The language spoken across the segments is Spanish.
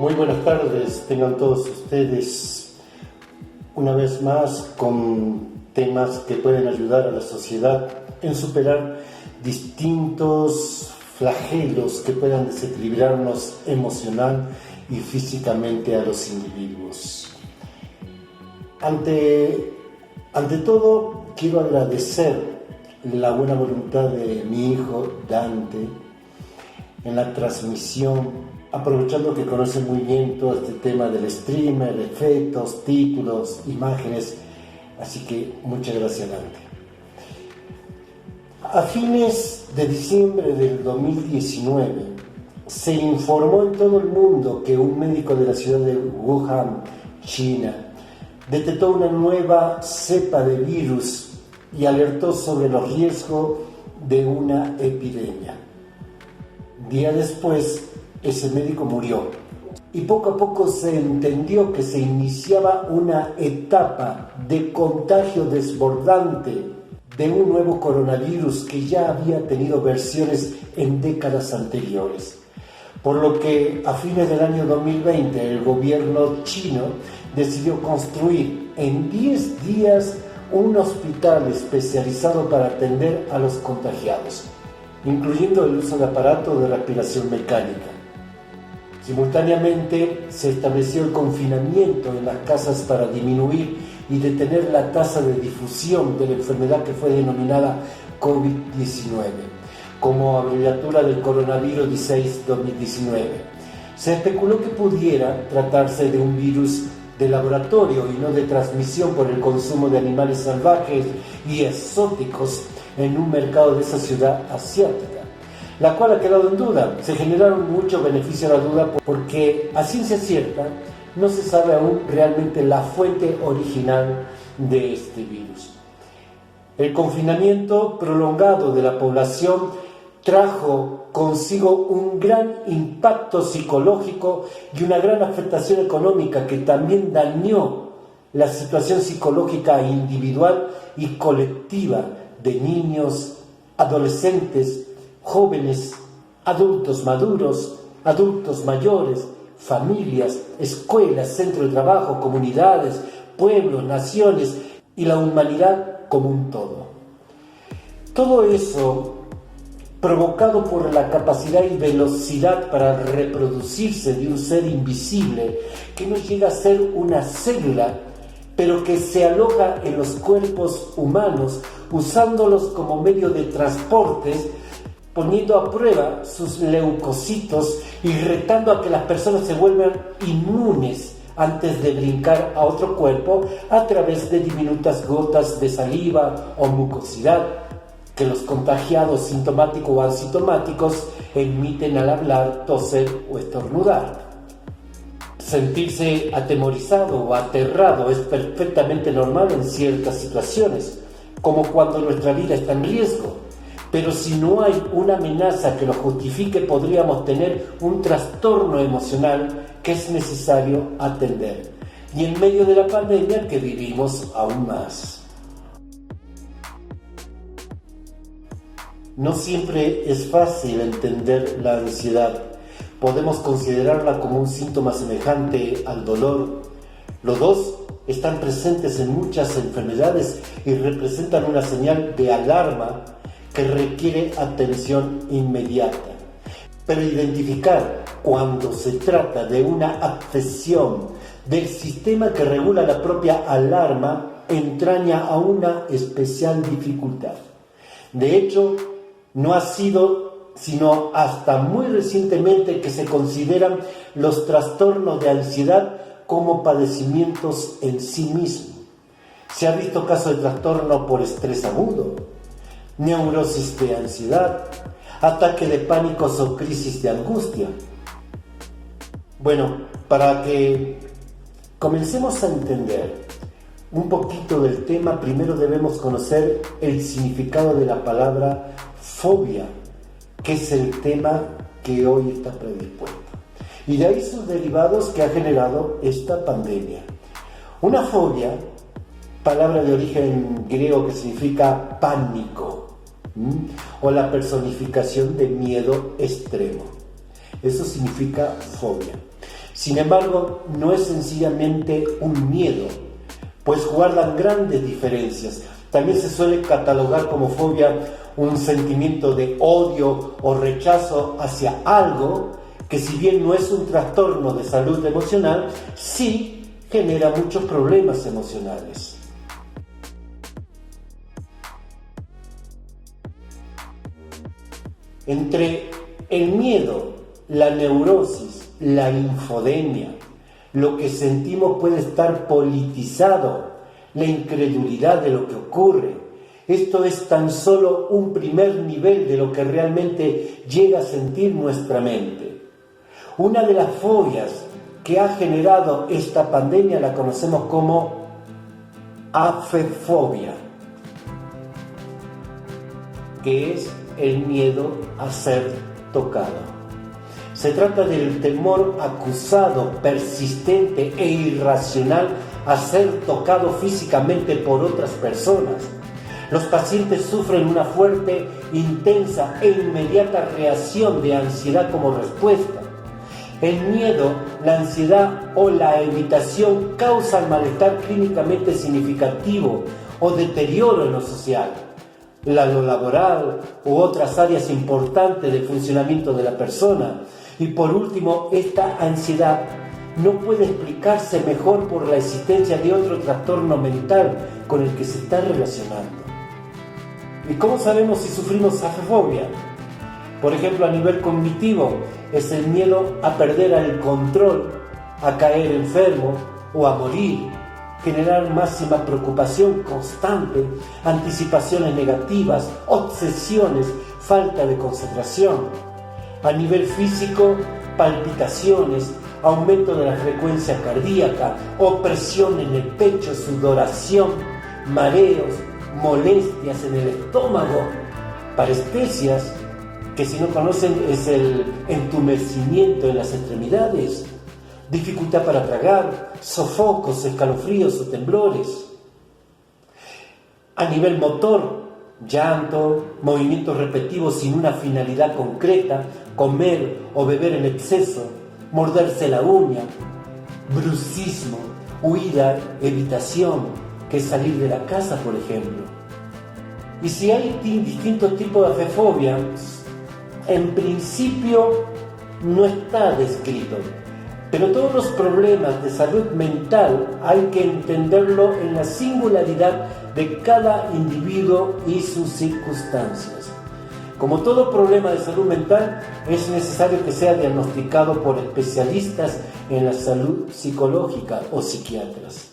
Muy buenas tardes, tengan todos ustedes una vez más con temas que pueden ayudar a la sociedad en superar distintos flagelos que puedan desequilibrarnos emocional y físicamente a los individuos. Ante todo, quiero agradecer la buena voluntad de mi hijo Dante en la transmisión, aprovechando que conoce muy bien todo este tema del streamer, efectos, títulos, imágenes, así que muchas gracias, Dante. A fines de diciembre del 2019 se informó en todo el mundo que un médico de la ciudad de Wuhan, China, detectó una nueva cepa de virus y alertó sobre los riesgos de una epidemia. Días después, ese médico murió y poco a poco se entendió que se iniciaba una etapa de contagio desbordante de un nuevo coronavirus que ya había tenido versiones en décadas anteriores. Por lo que a fines del año 2020 el gobierno chino decidió construir en 10 días un hospital especializado para atender a los contagiados, incluyendo el uso de aparatos de respiración mecánica. Simultáneamente se estableció el confinamiento en las casas para disminuir y detener la tasa de difusión de la enfermedad que fue denominada COVID-19, como abreviatura del coronavirus 16-2019. Se especuló que pudiera tratarse de un virus de laboratorio y no de transmisión por el consumo de animales salvajes y exóticos en un mercado de esa ciudad asiática, la cual ha quedado en duda. Se generaron muchos beneficios a la duda porque a ciencia cierta no se sabe aún realmente la fuente original de este virus. El confinamiento prolongado de la población trajo consigo un gran impacto psicológico y una gran afectación económica que también dañó la situación psicológica individual y colectiva de niños, adolescentes, jóvenes, adultos maduros, adultos mayores, familias, escuelas, centros de trabajo, comunidades, pueblos, naciones y la humanidad como un todo. Todo eso provocado por la capacidad y velocidad para reproducirse de un ser invisible que no llega a ser una célula, pero que se aloja en los cuerpos humanos usándolos como medio de transportes, poniendo a prueba sus leucocitos y retando a que las personas se vuelvan inmunes antes de brincar a otro cuerpo a través de diminutas gotas de saliva o mucosidad que los contagiados sintomáticos o asintomáticos emiten al hablar, toser o estornudar. Sentirse atemorizado o aterrado es perfectamente normal en ciertas situaciones, como cuando nuestra vida está en riesgo. Pero si no hay una amenaza que lo justifique, podríamos tener un trastorno emocional que es necesario atender. Y en medio de la pandemia que vivimos aún más. No siempre es fácil entender la ansiedad. Podemos considerarla como un síntoma semejante al dolor. Los dos están presentes en muchas enfermedades y representan una señal de alarma que requiere atención inmediata. Pero identificar cuando se trata de una afección del sistema que regula la propia alarma entraña a una especial dificultad. De hecho, no ha sido sino hasta muy recientemente que se consideran los trastornos de ansiedad como padecimientos en sí mismos. Se ha visto casos de trastorno por estrés agudo, neurosis de ansiedad, ataque de pánicos o crisis de angustia. Bueno, para que comencemos a entender un poquito del tema, primero debemos conocer el significado de la palabra fobia, que es el tema que hoy está predispuesto. Y de ahí sus derivados que ha generado esta pandemia. Una fobia, palabra de origen griego que significa pánico, o la personificación de miedo extremo. Eso significa fobia. Sin embargo, no es sencillamente un miedo, pues guardan grandes diferencias. También se suele catalogar como fobia un sentimiento de odio o rechazo hacia algo que, si bien no es un trastorno de salud emocional, sí genera muchos problemas emocionales. Entre el miedo, la neurosis, la infodemia, lo que sentimos puede estar politizado, la incredulidad de lo que ocurre. Esto es tan solo un primer nivel de lo que realmente llega a sentir nuestra mente. Una de las fobias que ha generado esta pandemia la conocemos como afefobia, que es el miedo a ser tocado. Se trata del temor acusado, persistente e irracional a ser tocado físicamente por otras personas. Los pacientes sufren una fuerte, intensa e inmediata reacción de ansiedad como respuesta. El miedo, la ansiedad o la evitación causan malestar clínicamente significativo o deterioro en lo social, lo laboral u otras áreas importantes del funcionamiento de la persona. Y por último, esta ansiedad no puede explicarse mejor por la existencia de otro trastorno mental con el que se está relacionando. ¿Y cómo sabemos si sufrimos afefobia? Por ejemplo, a nivel cognitivo, es el miedo a perder el control, a caer enfermo o a morir, generar máxima preocupación constante, anticipaciones negativas, obsesiones, falta de concentración. A nivel físico, palpitaciones, aumento de la frecuencia cardíaca, opresión en el pecho, sudoración, mareos, molestias en el estómago, parestesias, que si no conocen es el entumecimiento en las extremidades, dificultad para tragar, sofocos, escalofríos o temblores. A nivel motor, llanto, movimientos repetitivos sin una finalidad concreta, comer o beber en exceso, morderse la uña, bruxismo, huida, evitación, que es salir de la casa, por ejemplo. Y si hay distintos tipos de afefobia, en principio no está descrito, pero todos los problemas de salud mental hay que entenderlo en la singularidad de cada individuo y sus circunstancias. Como todo problema de salud mental, es necesario que sea diagnosticado por especialistas en la salud psicológica o psiquiatras.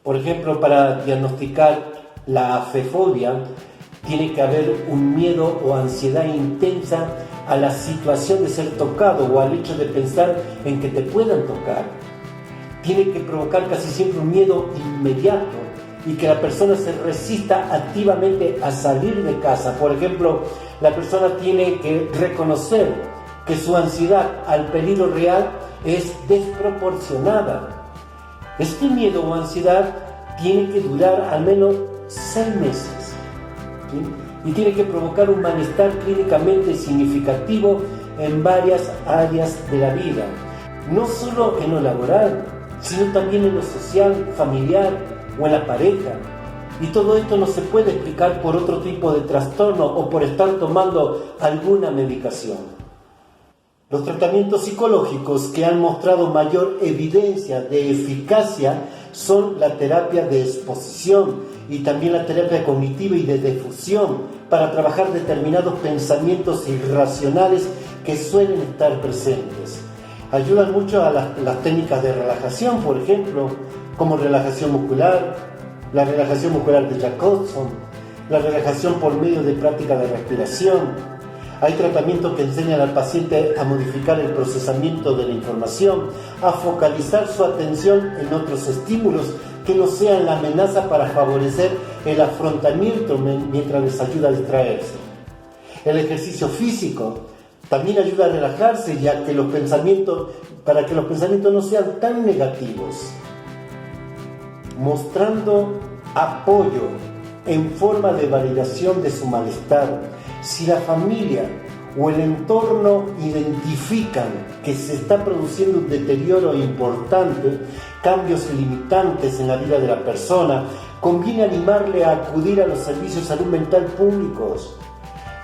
Por ejemplo, para diagnosticar la afefobia, tiene que haber un miedo o ansiedad intensa a la situación de ser tocado o al hecho de pensar en que te puedan tocar. Tiene que provocar casi siempre un miedo inmediato y que la persona se resista activamente a salir de casa. Por ejemplo, la persona tiene que reconocer que su ansiedad al peligro real es desproporcionada. Este miedo o ansiedad tiene que durar al menos 6 meses, ¿sí? Y tiene que provocar un malestar clínicamente significativo en varias áreas de la vida, no solo en lo laboral, sino también en lo social, familiar o en la pareja. Y todo esto no se puede explicar por otro tipo de trastorno o por estar tomando alguna medicación. Los tratamientos psicológicos que han mostrado mayor evidencia de eficacia son la terapia de exposición y también la terapia cognitiva y de difusión para trabajar determinados pensamientos irracionales que suelen estar presentes. Ayudan mucho a las técnicas de relajación, por ejemplo, como relajación muscular, la relajación muscular de Jacobson, la relajación por medio de práctica de respiración. Hay tratamientos que enseñan al paciente a modificar el procesamiento de la información, a focalizar su atención en otros estímulos que no sean la amenaza para favorecer el afrontamiento mientras les ayuda a distraerse. El ejercicio físico también ayuda a relajarse, ya que para que los pensamientos no sean tan negativos, mostrando apoyo en forma de validación de su malestar. Si la familia o el entorno identifican que se está produciendo un deterioro importante, cambios limitantes en la vida de la persona, conviene animarle a acudir a los servicios de salud mental públicos.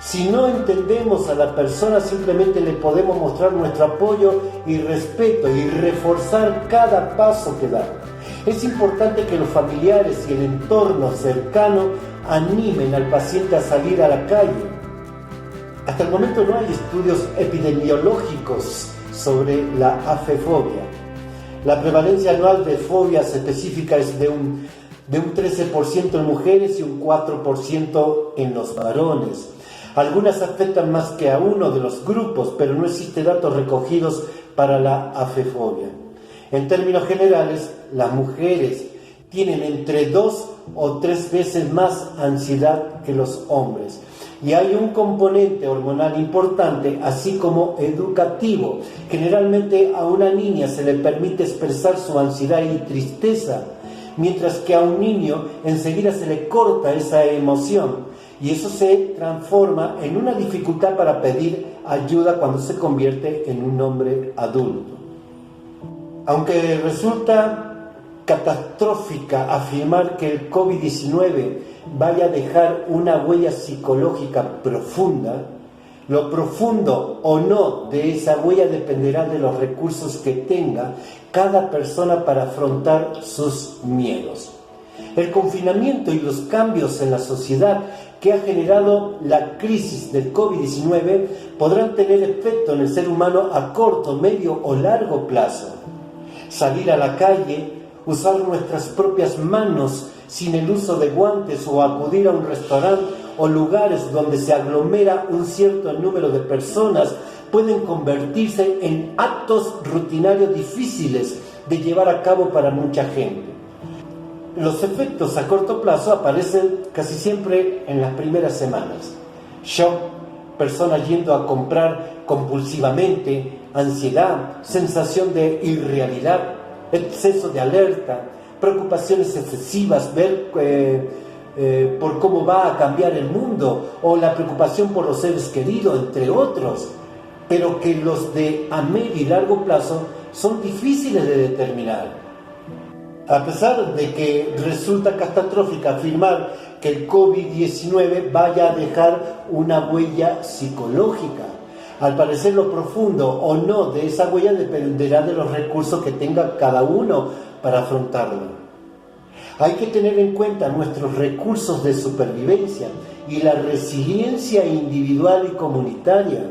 Si no entendemos a la persona, simplemente le podemos mostrar nuestro apoyo y respeto y reforzar cada paso que da. Es importante que los familiares y el entorno cercano animen al paciente a salir a la calle. Hasta el momento no hay estudios epidemiológicos sobre la afefobia. La prevalencia anual de fobias específicas es de un 13% en mujeres y un 4% en los varones. Algunas afectan más que a uno de los grupos, pero no existen datos recogidos para la afefobia. En términos generales, las mujeres tienen entre 2 o 3 veces más ansiedad que los hombres. Y hay un componente hormonal importante, así como educativo. Generalmente a una niña se le permite expresar su ansiedad y tristeza, mientras que a un niño enseguida se le corta esa emoción. Y eso se transforma en una dificultad para pedir ayuda cuando se convierte en un hombre adulto. Aunque resulta catastrófica afirmar que el COVID-19 vaya a dejar una huella psicológica profunda, lo profundo o no de esa huella dependerá de los recursos que tenga cada persona para afrontar sus miedos. El confinamiento y los cambios en la sociedad que ha generado la crisis del COVID-19 podrán tener efecto en el ser humano a corto, medio o largo plazo. Salir a la calle, usar nuestras propias manos sin el uso de guantes o acudir a un restaurante o lugares donde se aglomera un cierto número de personas pueden convertirse en actos rutinarios difíciles de llevar a cabo para mucha gente. Los efectos a corto plazo aparecen casi siempre en las primeras semanas. Shock, personas yendo a comprar compulsivamente, ansiedad, sensación de irrealidad, exceso de alerta, preocupaciones excesivas, ver por cómo va a cambiar el mundo, o la preocupación por los seres queridos, entre otros, pero que los de a medio y largo plazo son difíciles de determinar. A pesar de que resulta catastrófica afirmar que el COVID-19 vaya a dejar una huella psicológica, al parecer lo profundo o no de esa huella dependerá de los recursos que tenga cada uno para afrontarlo. Hay que tener en cuenta nuestros recursos de supervivencia y la resiliencia individual y comunitaria.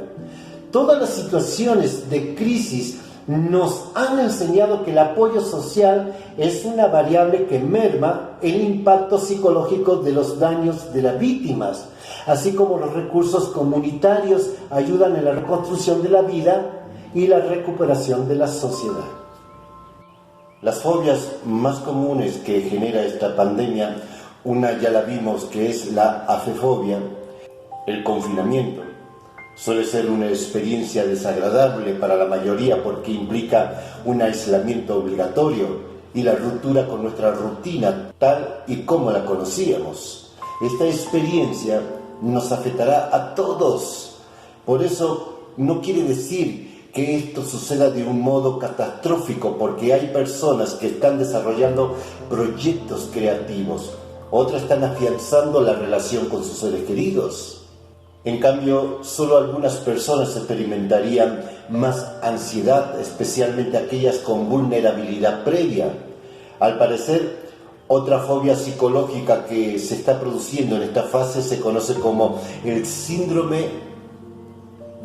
Todas las situaciones de crisis nos han enseñado que el apoyo social es una variable que merma el impacto psicológico de los daños de las víctimas, así como los recursos comunitarios ayudan en la reconstrucción de la vida y la recuperación de la sociedad. Las fobias más comunes que genera esta pandemia, una ya la vimos, que es la afefobia, el confinamiento. Suele ser una experiencia desagradable para la mayoría porque implica un aislamiento obligatorio y la ruptura con nuestra rutina tal y como la conocíamos. Esta experiencia nos afectará a todos. Por eso no quiere decir que esto suceda de un modo catastrófico, porque hay personas que están desarrollando proyectos creativos, otras están afianzando la relación con sus seres queridos. En cambio, solo algunas personas experimentarían más ansiedad, especialmente aquellas con vulnerabilidad previa. Al parecer, otra fobia psicológica que se está produciendo en esta fase se conoce como el síndrome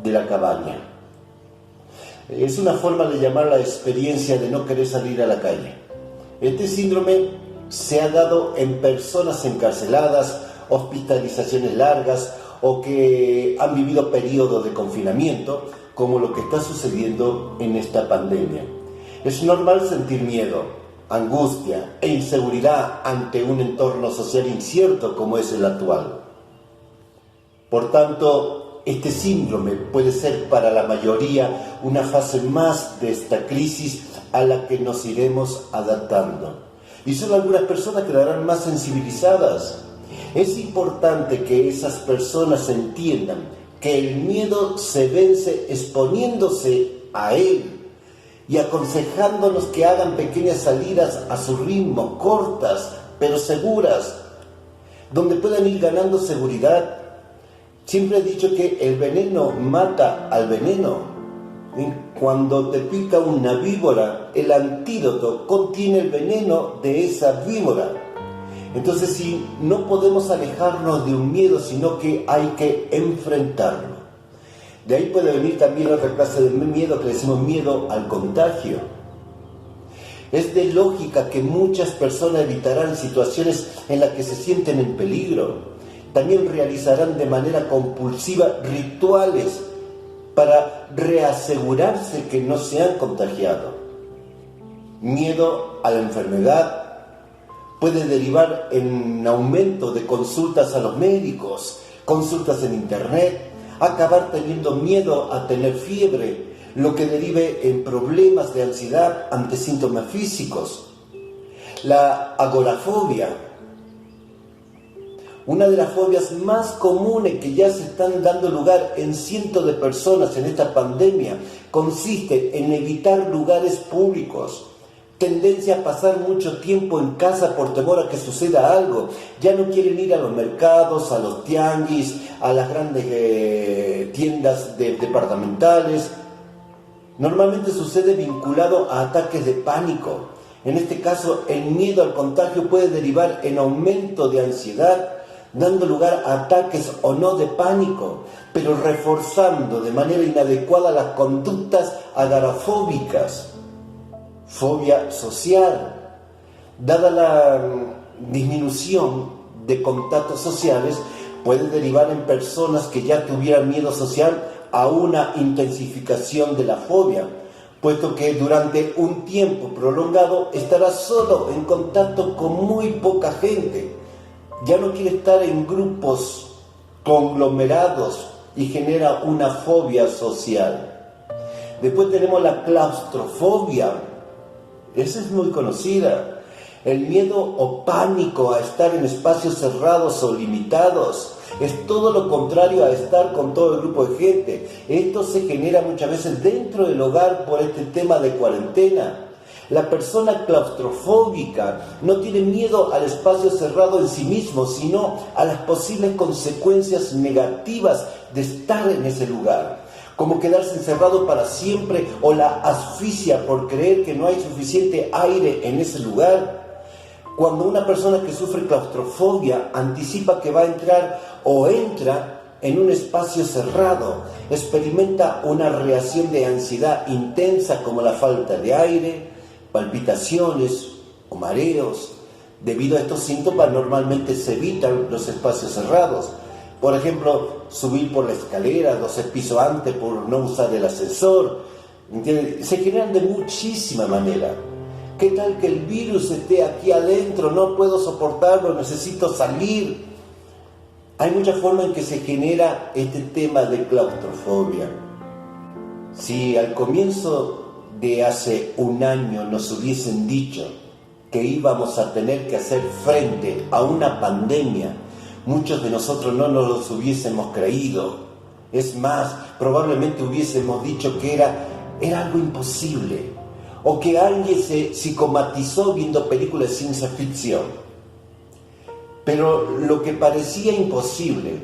de la cabaña. Es una forma de llamar la experiencia de no querer salir a la calle. Este síndrome se ha dado en personas encarceladas, hospitalizaciones largas o que han vivido periodos de confinamiento, como lo que está sucediendo en esta pandemia. Es normal sentir miedo, angustia e inseguridad ante un entorno social incierto como es el actual. Por tanto, este síndrome puede ser para la mayoría una fase más de esta crisis a la que nos iremos adaptando. Y solo algunas personas quedarán más sensibilizadas. Es importante que esas personas entiendan que el miedo se vence exponiéndose a él y aconsejándonos que hagan pequeñas salidas a su ritmo, cortas pero seguras, donde puedan ir ganando seguridad. Siempre he dicho que el veneno mata al veneno. Cuando te pica una víbora, el antídoto contiene el veneno de esa víbora. Entonces, si no podemos alejarnos de un miedo, sino que hay que enfrentarlo. De ahí puede venir también otra clase de miedo que le decimos miedo al contagio. Es de lógica que muchas personas evitarán situaciones en las que se sienten en peligro. También realizarán de manera compulsiva rituales para reasegurarse que no se han contagiado. Miedo a la enfermedad puede derivar en aumento de consultas a los médicos, consultas en internet, acabar teniendo miedo a tener fiebre, lo que derive en problemas de ansiedad ante síntomas físicos. La agorafobia, una de las fobias más comunes que ya se están dando lugar en cientos de personas en esta pandemia, consiste en evitar lugares públicos, tendencia a pasar mucho tiempo en casa por temor a que suceda algo. Ya no quieren ir a los mercados, a los tianguis, a las grandes tiendas departamentales. Normalmente sucede vinculado a ataques de pánico. En este caso, el miedo al contagio puede derivar en aumento de ansiedad, dando lugar a ataques o no de pánico, pero reforzando de manera inadecuada las conductas agorafóbicas. Fobia social. Dada la disminución de contactos sociales, puede derivar en personas que ya tuvieran miedo social a una intensificación de la fobia, puesto que durante un tiempo prolongado estará solo en contacto con muy poca gente. Ya no quiere estar en grupos conglomerados y genera una fobia social. Después tenemos la claustrofobia. Esa es muy conocida. El miedo o pánico a estar en espacios cerrados o limitados. Es todo lo contrario a estar con todo el grupo de gente. Esto se genera muchas veces dentro del hogar por este tema de cuarentena. La persona claustrofóbica no tiene miedo al espacio cerrado en sí mismo, sino a las posibles consecuencias negativas de estar en ese lugar, como quedarse encerrado para siempre o la asfixia por creer que no hay suficiente aire en ese lugar. Cuando una persona que sufre claustrofobia anticipa que va a entrar o entra en un espacio cerrado, experimenta una reacción de ansiedad intensa como la falta de aire, palpitaciones o mareos. Debido a estos síntomas normalmente se evitan los espacios cerrados. Por ejemplo, subir por la escalera 12 pisos antes por no usar el ascensor. ¿Entiendes? Se generan de muchísima manera. ¿Qué tal que el virus esté aquí adentro? No puedo soportarlo, necesito salir. Hay muchas formas en que se genera este tema de claustrofobia. Si al comienzo de hace un año nos hubiesen dicho que íbamos a tener que hacer frente a una pandemia, muchos de nosotros no nos los hubiésemos creído. Es más, probablemente hubiésemos dicho que era algo imposible, o que alguien se psicomatizó viendo películas de ciencia ficción. Pero lo que parecía imposible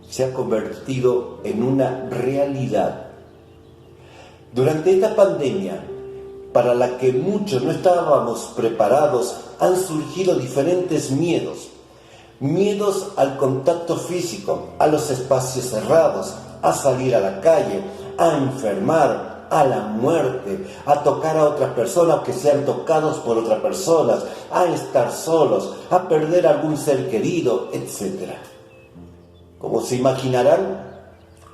se ha convertido en una realidad. Durante esta pandemia, para la que muchos no estábamos preparados, han surgido diferentes miedos. Miedos al contacto físico, a los espacios cerrados, a salir a la calle, a enfermar, a la muerte, a tocar a otras personas que sean tocados por otras personas, a estar solos, a perder algún ser querido, etc. Como se imaginarán,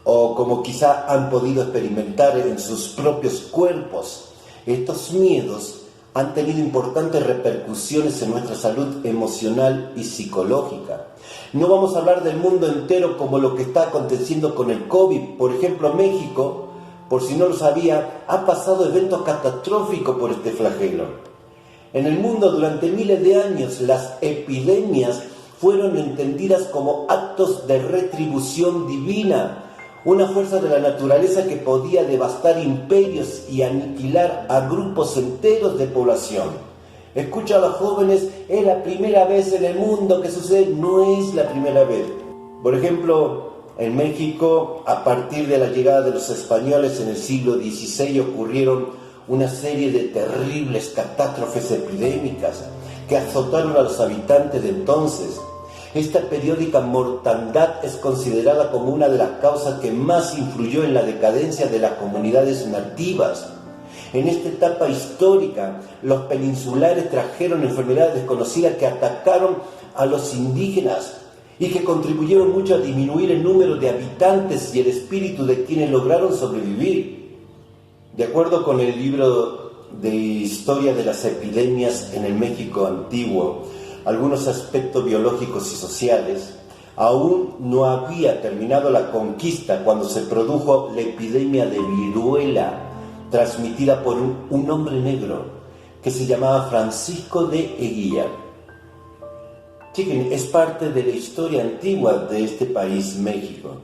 o como quizá han podido experimentar en sus propios cuerpos, estos miedos han tenido importantes repercusiones en nuestra salud emocional y psicológica. No vamos a hablar del mundo entero como lo que está aconteciendo con el COVID. Por ejemplo, México, por si no lo sabía, ha pasado eventos catastróficos por este flagelo. En el mundo durante miles de años las epidemias fueron entendidas como actos de retribución divina una fuerza de la naturaleza que podía devastar imperios y aniquilar a grupos enteros de población. Escucha a los jóvenes, es la primera vez en el mundo que sucede, no es la primera vez. Por ejemplo, en México, a partir de la llegada de los españoles en el siglo XVI, ocurrieron una serie de terribles catástrofes epidémicas que azotaron a los habitantes de entonces. Esta periódica mortandad es considerada como una de las causas que más influyó en la decadencia de las comunidades nativas. En esta etapa histórica, los peninsulares trajeron enfermedades desconocidas que atacaron a los indígenas y que contribuyeron mucho a disminuir el número de habitantes y el espíritu de quienes lograron sobrevivir. De acuerdo con el libro de Historia de las Epidemias en el México Antiguo, algunos aspectos biológicos y sociales, aún no había terminado la conquista cuando se produjo la epidemia de viruela, transmitida por un hombre negro que se llamaba Francisco de Eguía. Chiquen, es parte de la historia antigua de este país, México.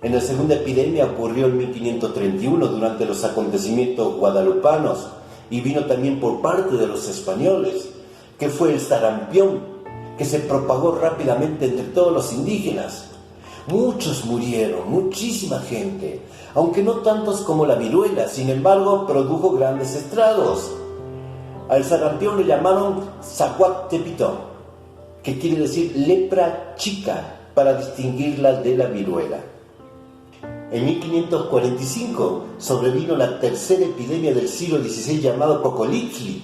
En la segunda epidemia ocurrió en 1531 durante los acontecimientos guadalupanos y vino también por parte de los españoles, que fue el sarampión, que se propagó rápidamente entre todos los indígenas. Muchos murieron, muchísima gente, aunque no tantos como la viruela, sin embargo produjo grandes estragos. Al sarampión le llamaron zacuactepito, que quiere decir lepra chica, para distinguirla de la viruela. En 1545 sobrevino la tercera epidemia del siglo XVI llamada Cocolitli,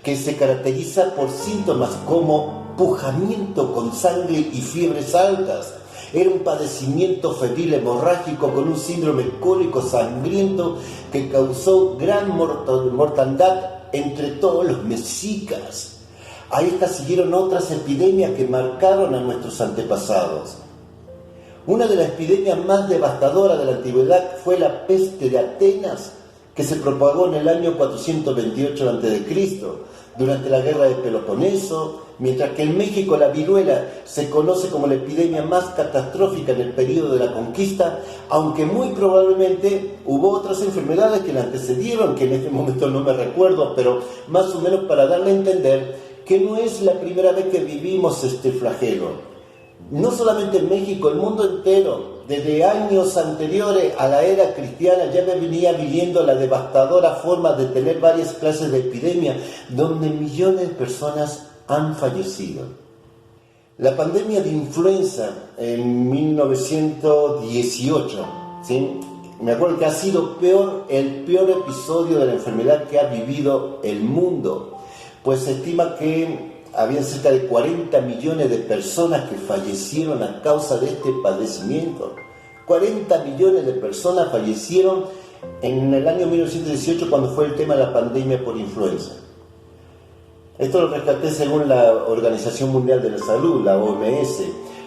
que se caracteriza por síntomas como pujamiento con sangre y fiebres altas. Era un padecimiento febril hemorrágico con un síndrome cólico sangriento que causó gran mortandad entre todos los mexicas. A estas siguieron otras epidemias que marcaron a nuestros antepasados. Una de las epidemias más devastadoras de la antigüedad fue la peste de Atenas, que se propagó en el año 428 a.C., durante la guerra de Peloponeso, mientras que en México la viruela se conoce como la epidemia más catastrófica en el periodo de la conquista, aunque muy probablemente hubo otras enfermedades que la antecedieron, que en este momento no me recuerdo, pero más o menos para darle a entender que no es la primera vez que vivimos este flagelo. No solamente en México, el mundo entero, desde años anteriores a la era cristiana, ya venía viviendo la devastadora forma de tener varias clases de epidemia, donde millones de personas han fallecido. La pandemia de influenza en 1918, ¿sí? Me acuerdo que ha sido el peor episodio de la enfermedad que ha vivido el mundo, pues se estima que habían cerca de 40 millones de personas que fallecieron a causa de este padecimiento. 40 millones de personas fallecieron en el año 1918 cuando fue el tema de la pandemia por influenza. Esto lo rescaté según la Organización Mundial de la Salud, la OMS.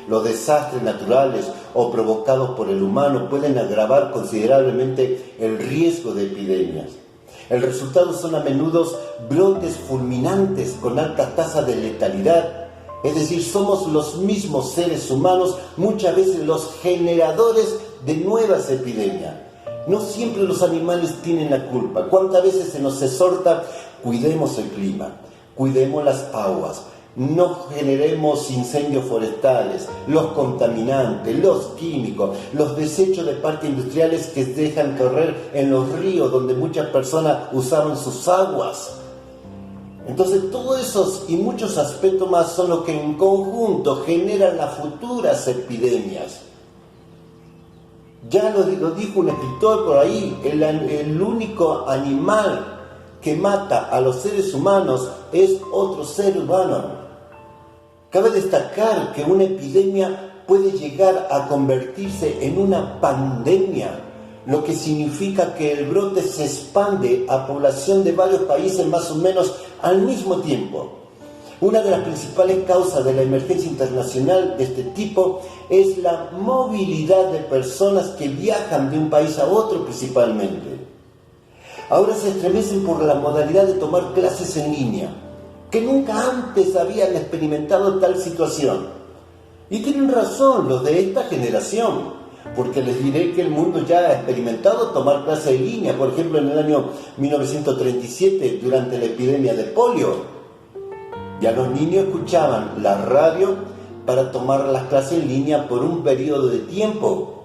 Los desastres naturales o provocados por el humano pueden agravar considerablemente el riesgo de epidemias. El resultado son a menudo brotes fulminantes con alta tasa de letalidad. Es decir, somos los mismos seres humanos, muchas veces los generadores de nuevas epidemias. No siempre los animales tienen la culpa. ¿Cuántas veces se nos exhorta? Cuidemos el clima, cuidemos las aguas, no generemos incendios forestales, los contaminantes, los químicos, los desechos de parques industriales que dejan correr en los ríos donde muchas personas usaban sus aguas? Entonces, todos esos y muchos aspectos más son los que en conjunto generan las futuras epidemias. Ya lo dijo un escritor por ahí, el único animal que mata a los seres humanos es otro ser humano. Cabe destacar que una epidemia puede llegar a convertirse en una pandemia, lo que significa que el brote se expande a población de varios países más o menos al mismo tiempo. Una de las principales causas de la emergencia internacional de este tipo es la movilidad de personas que viajan de un país a otro principalmente. Ahora se estremecen por la modalidad de tomar clases en línea, que nunca antes habían experimentado tal situación. Y tienen razón los de esta generación. porque les diré que el mundo ya ha experimentado tomar clases en línea. Por ejemplo, en el año 1937, durante la epidemia de polio, ya los niños escuchaban la radio para tomar las clases en línea por un periodo de tiempo,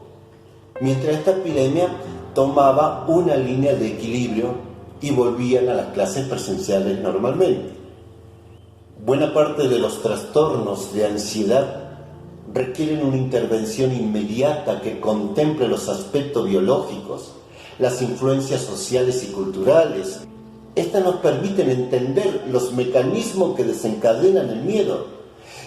mientras esta epidemia tomaba una línea de equilibrio y volvían a las clases presenciales normalmente. Buena parte de los trastornos de ansiedad requieren una intervención inmediata que contemple los aspectos biológicos, las influencias sociales y culturales. Estas nos permiten entender los mecanismos que desencadenan el miedo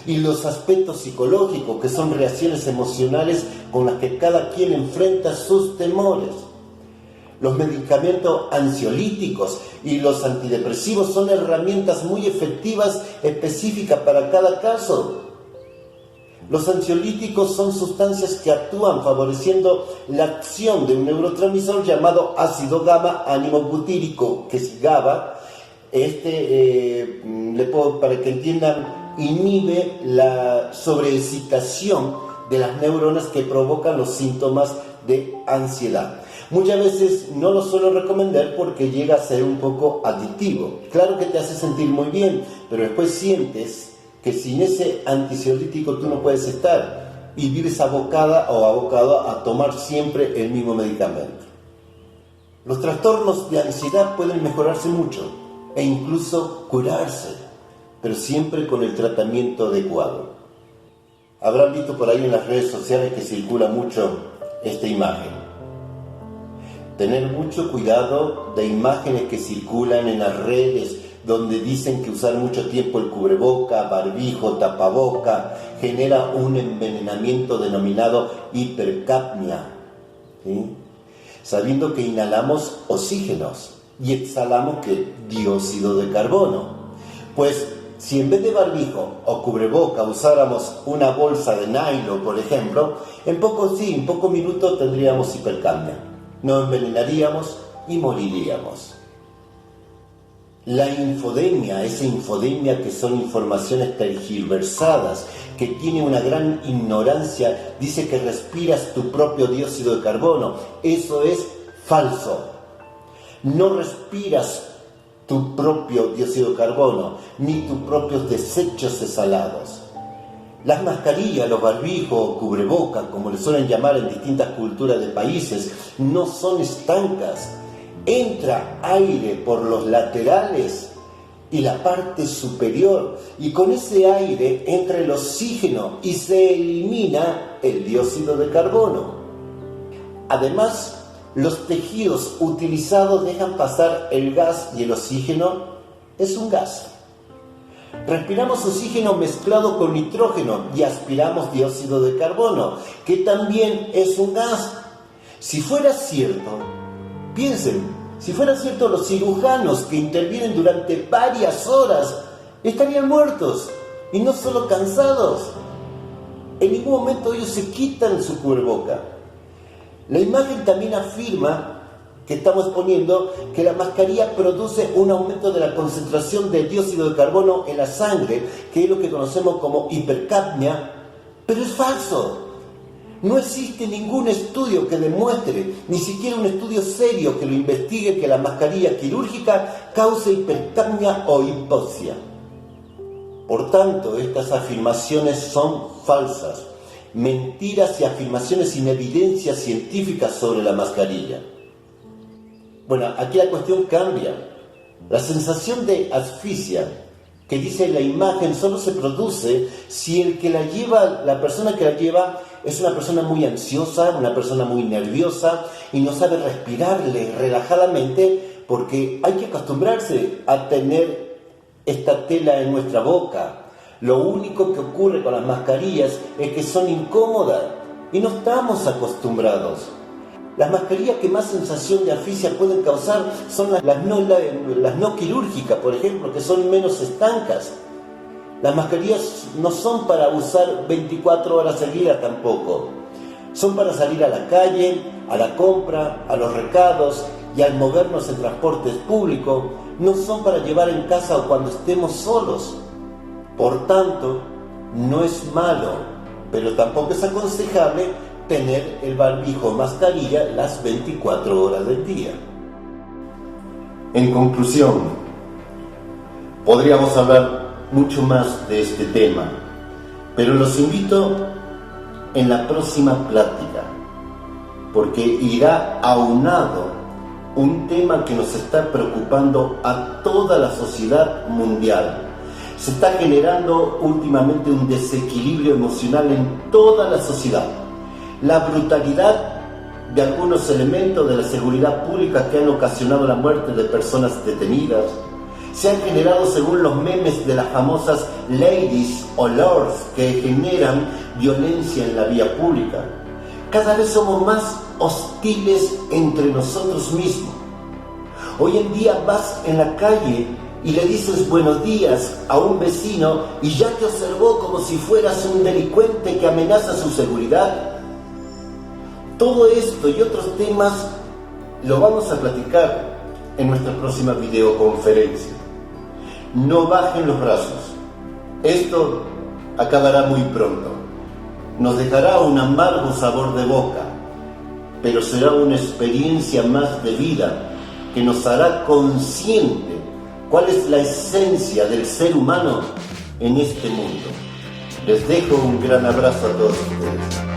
y los aspectos psicológicos, que son reacciones emocionales con las que cada quien enfrenta sus temores. Los medicamentos ansiolíticos y los antidepresivos son herramientas muy efectivas, específicas para cada caso. Los ansiolíticos son sustancias que actúan favoreciendo la acción de un neurotransmisor llamado ácido gamma aminobutírico, que es GABA. Para que entiendan, inhibe la sobreexcitación de las neuronas que provocan los síntomas de ansiedad. Muchas veces no lo suelo recomendar porque llega a ser un poco adictivo. Claro que te hace sentir muy bien, pero después sientes que sin ese ansiolítico tú no puedes estar y vives abocada o abocado a tomar siempre el mismo medicamento. Los trastornos de ansiedad pueden mejorarse mucho e incluso curarse, pero siempre con el tratamiento adecuado. Habrán visto por ahí en las redes sociales que circula mucho esta imagen. Tener mucho cuidado de imágenes que circulan en las redes donde dicen que usar mucho tiempo el cubreboca, barbijo, tapaboca genera un envenenamiento denominado hipercapnia, ¿sí? Sabiendo que inhalamos oxígenos y exhalamos dióxido de carbono. Pues si en vez de barbijo o cubreboca usáramos una bolsa de nylon, por ejemplo, en pocos minutos tendríamos hipercapnia. Nos envenenaríamos y moriríamos. La infodemia, esa infodemia que son informaciones tergiversadas, que tiene una gran ignorancia, dice que respiras tu propio dióxido de carbono. Eso es falso. No respiras tu propio dióxido de carbono, ni tus propios desechos exhalados. Las mascarillas, los barbijos o cubrebocas, como le suelen llamar en distintas culturas de países, no son estancas. Entra aire por los laterales y la parte superior, y con ese aire entra el oxígeno y se elimina el dióxido de carbono. Además, los tejidos utilizados dejan pasar el gas y el oxígeno es un gas. Respiramos oxígeno mezclado con nitrógeno y aspiramos dióxido de carbono, que también es un gas. Si fuera cierto, piensen, si fuera cierto, los cirujanos que intervienen durante varias horas estarían muertos y no solo cansados. En ningún momento ellos se quitan su cubreboca. La imagen también afirma que estamos poniendo que la mascarilla produce un aumento de la concentración de dióxido de carbono en la sangre, que es lo que conocemos como hipercapnia, pero es falso. No existe ningún estudio que demuestre, ni siquiera un estudio serio que lo investigue, que la mascarilla quirúrgica cause hipercapnia o hipoxia. Por tanto, estas afirmaciones son falsas, mentiras y afirmaciones sin evidencia científica sobre la mascarilla. Bueno, aquí la cuestión cambia. La sensación de asfixia que dice la imagen solo se produce si la persona que la lleva es una persona muy ansiosa, una persona muy nerviosa y no sabe respirarle relajadamente, porque hay que acostumbrarse a tener esta tela en nuestra boca. Lo único que ocurre con las mascarillas es que son incómodas y no estamos acostumbrados. Las mascarillas que más sensación de asfixia pueden causar son las no quirúrgicas, por ejemplo, que son menos estancas. Las mascarillas no son para usar 24 horas seguidas tampoco. Son para salir a la calle, a la compra, a los recados y al movernos en transportes públicos. No son para llevar en casa o cuando estemos solos. Por tanto, no es malo, pero tampoco es aconsejable tener el barbijo o mascarilla las 24 horas del día. En conclusión, podríamos hablar mucho más de este tema, pero los invito en la próxima plática, porque irá aunado un tema que nos está preocupando a toda la sociedad mundial. Se está generando últimamente un desequilibrio emocional en toda la sociedad. La brutalidad de algunos elementos de la seguridad pública que han ocasionado la muerte de personas detenidas se han generado según los memes de las famosas ladies o lords que generan violencia en la vía pública. Cada vez somos más hostiles entre nosotros mismos. Hoy en día vas en la calle y le dices buenos días a un vecino y ya te observó como si fueras un delincuente que amenaza su seguridad. Todo esto y otros temas lo vamos a platicar en nuestra próxima videoconferencia. No bajen los brazos. Esto acabará muy pronto. Nos dejará un amargo sabor de boca, pero será una experiencia más de vida que nos hará consciente cuál es la esencia del ser humano en este mundo. Les dejo un gran abrazo a todos ustedes.